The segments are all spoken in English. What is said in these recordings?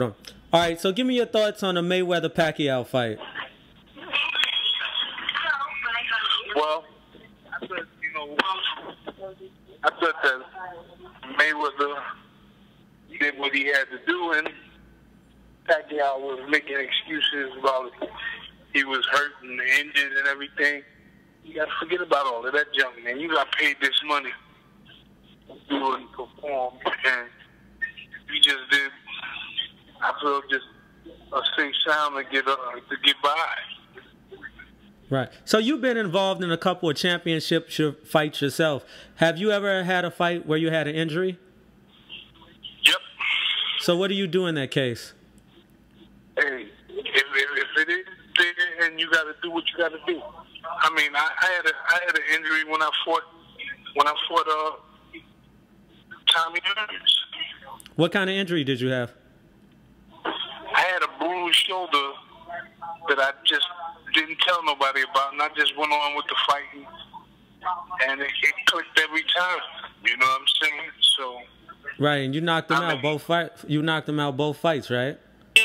All right, so give me your thoughts on the Mayweather-Pacquiao fight. Well, I thought that Mayweather did what he had to do, and Pacquiao was making excuses about he was hurt and injured and everything. You got to forget about all of that junk, man. You got paid this money to do and perform, and you just did, I feel, just a safe sound to get by. Right. So you've been involved in a couple of championship fights yourself. Have you ever had a fight where you had an injury? Yep. So what do you do in that case? Hey, if it is there, and you got to do what you got to do. I mean, I had an injury when I fought Tommy Hearns. What kind of injury did you have? I had a bruised shoulder that I just didn't tell nobody about, and I just went on with the fighting, and it clicked every time. You know what I'm saying? So. Right, and you knocked him out both fights. You knocked him out both fights, right? Yeah,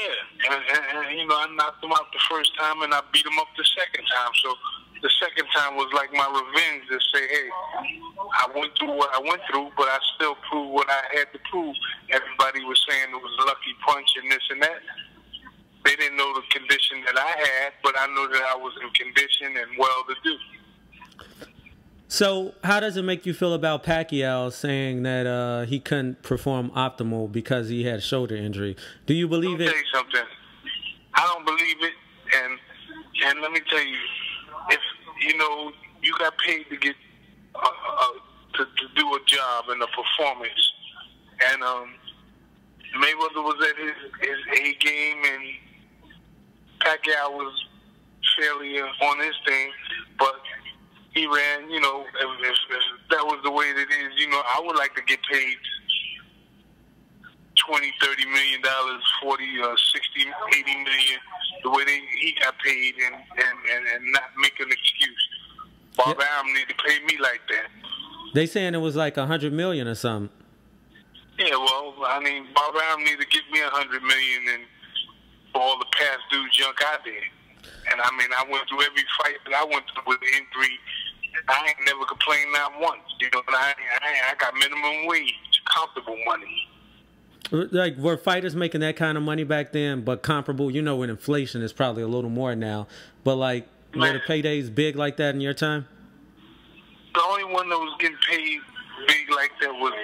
and you know, I knocked him out the first time, and I beat him up the second time. So the second time was like my revenge to say, hey, I went through what I went through, but I still proved what I had to prove. Everybody was saying it was a lucky punch and this and that. They didn't know the condition that I had, but I knew that I was in condition and well to do. So how does it make you feel about Pacquiao saying that he couldn't perform optimal because he had a shoulder injury? Do you believe it? Let me tell you something. I don't believe it, and let me tell you, if you know you got paid to get to do a job and a performance, and Mayweather was at his A game, and Pacquiao was fairly on his thing, but he ran, you know, if that was the way it is, you know, I would like to get paid $20-30 million, 40 or 60, 80 million, the way he got paid, and not make an excuse. Bob Arum need to pay me like that. They saying it was like $100 million or something. Yeah, well, I mean, Bob Arum need to give me $100 million and for all the past due junk I did. And I mean, I went through every fight that I went through with injury. I ain't never complained not once. You know, I got minimum wage, comfortable money. Like, were fighters making that kind of money back then, but comparable? You know, with inflation, it's probably a little more now. But like, were the paydays big like that in your time? The only one that was getting paid big like that was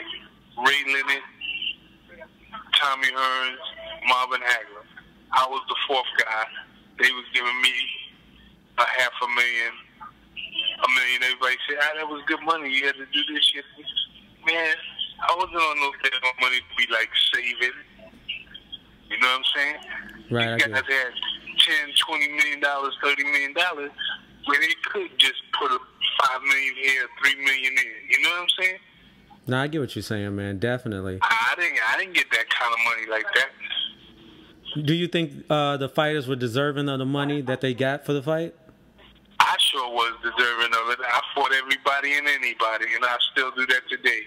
Ray Leonard, Tommy Hearns, Marvin Hagler. I was the fourth guy. They was giving me $500,000, $1 million. Everybody said, that was good money. You had to do this shit. Man, I wasn't on no damn money to be like saving. You know what I'm saying? Right. You guys had $10, $20 million, $30 million, where they could just put $5 million here, $3 million there. You know what I'm saying? No, I get what you're saying, man. Definitely. I didn't get that kind of money like that. Do you think the fighters were deserving of the money that they got for the fight? I sure was deserving of it. I fought everybody and anybody, and I still do that today.